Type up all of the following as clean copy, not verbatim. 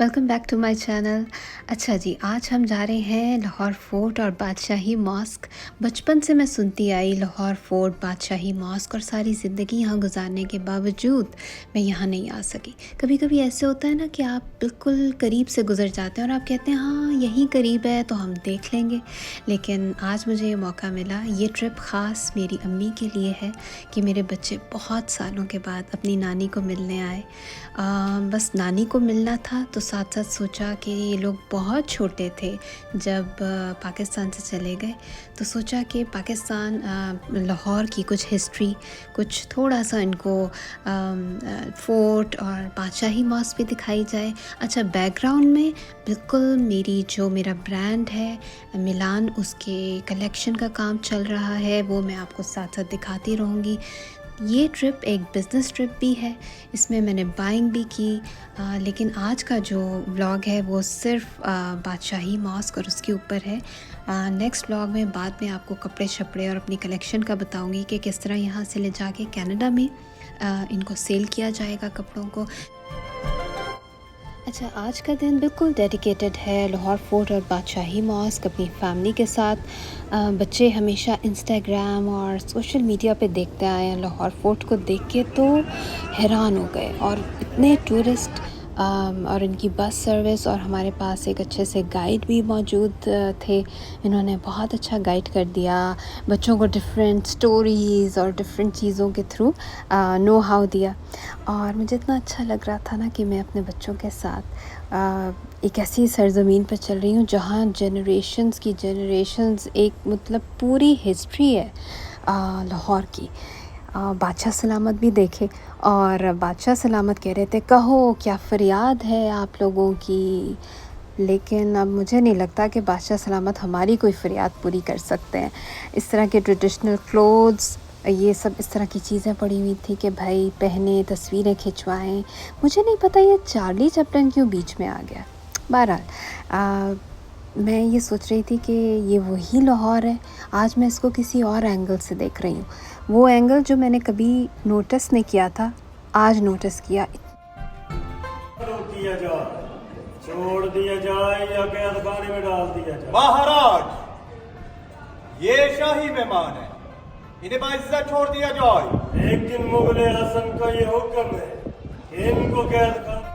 Welcome back to my channel. अच्छा जी, आज हम जा रहे हैं लाहौर फोर्ट और बादशाही मॉस्क। बचपन से मैं सुनती आई लाहौर फोर्ट, बादशाही मॉस्क, और सारी ज़िंदगी यहाँ गुजारने के बावजूद मैं यहाँ नहीं आ सकी। कभी कभी ऐसे होता है ना कि आप बिल्कुल करीब से गुजर जाते हैं और आप कहते हैं हाँ यहीं करीब है तो हम देख लेंगे, लेकिन आज मुझे ये मौका मिला। ये ट्रिप ख़ास मेरी अम्मी के लिए है कि मेरे बच्चे बहुत सालों के बाद अपनी नानी को मिलने आए। बस नानी को मिलना था तो साथ साथ सोचा कि ये लोग बहुत छोटे थे जब पाकिस्तान से चले गए, तो सोचा कि पाकिस्तान, लाहौर की कुछ हिस्ट्री, कुछ थोड़ा सा इनको फोर्ट और बादशाही मॉस्क भी दिखाई जाए। अच्छा, बैकग्राउंड में बिल्कुल मेरा ब्रांड है मिलान, उसके कलेक्शन का काम चल रहा है, वो मैं आपको साथ साथ दिखाती रहूँगी। ये ट्रिप एक बिज़नेस ट्रिप भी है, इसमें मैंने बाइंग भी की, लेकिन आज का जो व्लॉग है वो सिर्फ बादशाही मॉस्क और उसके ऊपर है। नेक्स्ट व्लॉग में बाद में आपको कपड़े शपड़े और अपनी कलेक्शन का बताऊंगी कि किस तरह यहाँ से ले जाके कनाडा में इनको सेल किया जाएगा कपड़ों को। अच्छा, आज का दिन बिल्कुल डेडिकेटेड है लाहौर फोर्ट और बादशाही मॉस्क अपनी फैमिली के साथ। बच्चे हमेशा इंस्टाग्राम और सोशल मीडिया पे देखते आए हैं लाहौर फोर्ट को, देख के तो हैरान हो गए। और इतने टूरिस्ट और इनकी बस सर्विस, और हमारे पास एक अच्छे से गाइड भी मौजूद थे। इन्होंने बहुत अच्छा गाइड कर दिया बच्चों को, डिफरेंट स्टोरीज़ और डिफरेंट चीज़ों के थ्रू नो हाउ दिया। और मुझे इतना अच्छा लग रहा था ना कि मैं अपने बच्चों के साथ एक ऐसी सरज़मीन पर चल रही हूँ जहाँ जनरेशन्स की जनरेशन्स, एक मतलब पूरी हिस्ट्री है लाहौर की। बादशाह सलामत भी देखे, और बादशाह सलामत कह रहे थे कहो क्या फरियाद है आप लोगों की, लेकिन अब मुझे नहीं लगता कि बादशाह सलामत हमारी कोई फरियाद पूरी कर सकते हैं। इस तरह के ट्रेडिशनल क्लोथ्स, ये सब इस तरह की चीज़ें पड़ी हुई थी कि भाई पहने, तस्वीरें खिंचवाएं। मुझे नहीं पता ये चार्ली चैपलिन क्यों बीच में आ गया। बहरहाल मैं ये सोच रही थी कि ये वही लाहौर है। आज मैं इसको किसी और एंगल से देख रही हूँ, वो एंगल जो मैंने कभी नोटिस नहीं किया था, आज नोटिस किया। छोड़ दिया जाए या कैद खाने में डाल दिया जाए। महाराज, ये शाही मेहमान है, इन्हें बाइज्जत छोड़ दिया जाए। लेकिन मुगल हसन का ये हुक्म है कि इनको कैद खाने।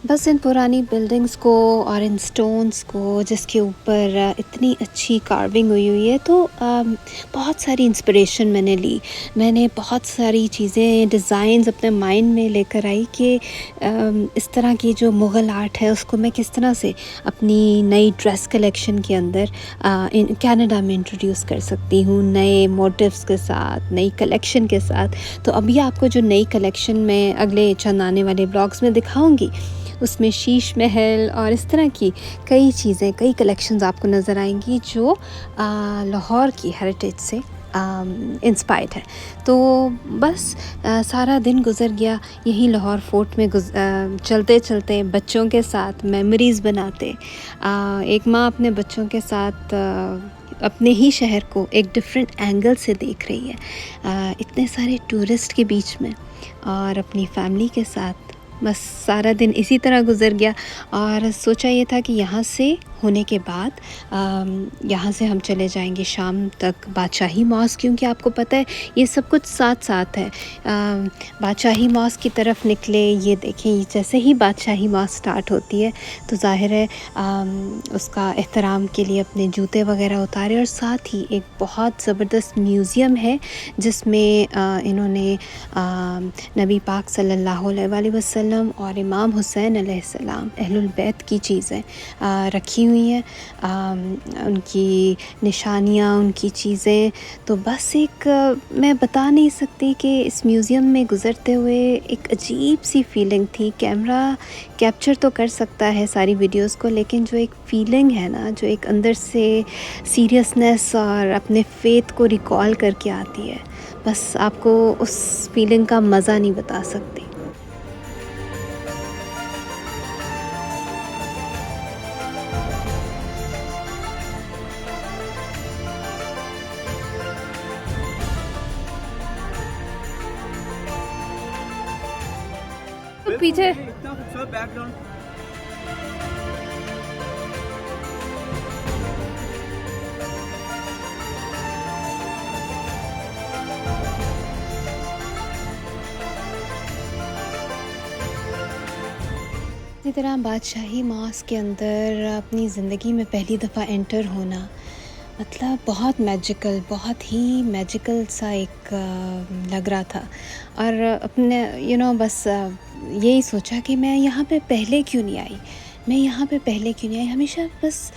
बस इन पुरानी बिल्डिंग्स को और इन स्टोन्स को जिसके ऊपर इतनी अच्छी कार्विंग हुई है, तो बहुत सारी इंस्पिरेशन मैंने ली। मैंने बहुत सारी चीज़ें, डिज़ाइंस अपने माइंड में लेकर आई कि इस तरह की जो मुग़ल आर्ट है उसको मैं किस तरह से अपनी नई ड्रेस कलेक्शन के अंदर इन कनाडा में इंट्रोड्यूस कर सकती हूँ, नए मोटिव्स के साथ, नई कलेक्शन के साथ। तो अभी आपको जो नई कलेक्शन मैं अगले चंद आने वाले ब्लॉग्स में दिखाऊंगी, उसमें शीश महल और इस तरह की कई चीज़ें, कई कलेक्शंस आपको नज़र आएंगी जो लाहौर की हेरिटेज से इंस्पायर्ड है। तो बस सारा दिन गुज़र गया यहीं लाहौर फोर्ट में चलते चलते, बच्चों के साथ मेमोरीज़ बनाते। एक माँ अपने बच्चों के साथ अपने ही शहर को एक डिफरेंट एंगल से देख रही है, इतने सारे टूरिस्ट के बीच में, और अपनी फैमिली के साथ। बस सारा दिन इसी तरह गुज़र गया। और सोचा ये था कि यहाँ से होने के बाद यहाँ से हम चले जाएंगे शाम तक बादशाही मॉस्क, क्योंकि आपको पता है ये सब कुछ साथ साथ है। बादशाही मॉस्क की तरफ निकले, ये देखें जैसे ही बादशाही मॉस्क स्टार्ट होती है तो ज़ाहिर है उसका एहतराम के लिए अपने जूते वगैरह उतारे। और साथ ही एक बहुत ज़बरदस्त म्यूज़ियम है जिसमें इन्होंने नबी पाक सल्लल्लाहु अलैहि वसल्लम और इमाम हुसैन अलैहिस्सलाम, अहलुल बैत की चीज़ें रखी हुई हैं, उनकी निशानियाँ, उनकी चीज़ें। तो बस एक मैं बता नहीं सकती कि इस म्यूज़ियम में गुज़रते हुए एक अजीब सी फीलिंग थी। कैमरा कैप्चर तो कर सकता है सारी वीडियोस को, लेकिन जो एक फीलिंग है ना, जो एक अंदर से सीरियसनेस और अपने फेथ को रिकॉल करके आती है, बस आपको उस फीलिंग का मज़ा नहीं बता सकती। पीछे इतना खूबसूरत बैकग्राउंड। इसी तरह बादशाही मॉस्क के अंदर अपनी ज़िंदगी में पहली दफ़ा एंटर होना, मतलब बहुत मैजिकल, बहुत ही मैजिकल सा एक लग रहा था। और अपने बस यही सोचा कि मैं यहाँ पे पहले क्यों नहीं आई, मैं यहाँ पे पहले क्यों नहीं आई। हमेशा बस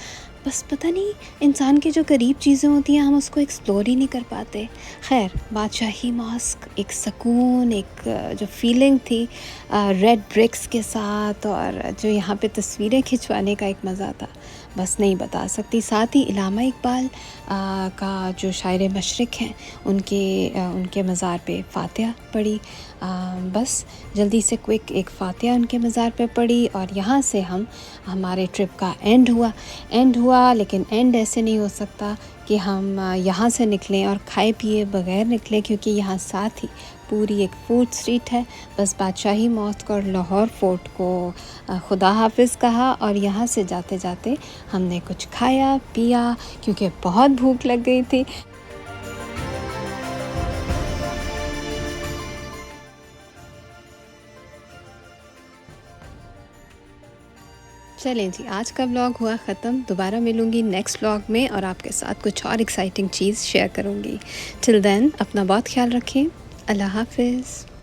बस पता नहीं, इंसान के जो करीब चीज़ें होती हैं हम उसको एक्सप्लोर ही नहीं कर पाते। खैर, बादशाही मॉस्क एक सुकून, एक जो फीलिंग थी रेड ब्रिक्स के साथ, और जो यहाँ पे तस्वीरें खिंचवाने का एक मज़ा था, बस नहीं बता सकती। साथ ही इलामा इकबाल का जो शायर मशरिक़ हैं, उनके मज़ार पे फ़ातिहा पढ़ी। बस जल्दी से क्विक एक फ़ातिहा उनके मज़ार पे पढ़ी, और यहाँ से हमारे ट्रिप का एंड हुआ। लेकिन एंड ऐसे नहीं हो सकता कि हम यहाँ से निकलें और खाए पिए बगैर निकलें, क्योंकि यहाँ साथ ही पूरी एक फूड स्ट्रीट है। बस बादशाही मॉस्क और लाहौर फोर्ट को खुदा हाफिज़ कहा, और यहाँ से जाते जाते हमने कुछ खाया पिया, क्योंकि बहुत भूख लग गई थी। चलें जी, आज का व्लॉग हुआ ख़त्म। दोबारा मिलूँगी नेक्स्ट व्लॉग में, और आपके साथ कुछ और एक्साइटिंग चीज़ शेयर करूँगी। टिल देन अपना बहुत ख्याल रखें। अल्लाह हाफिज़।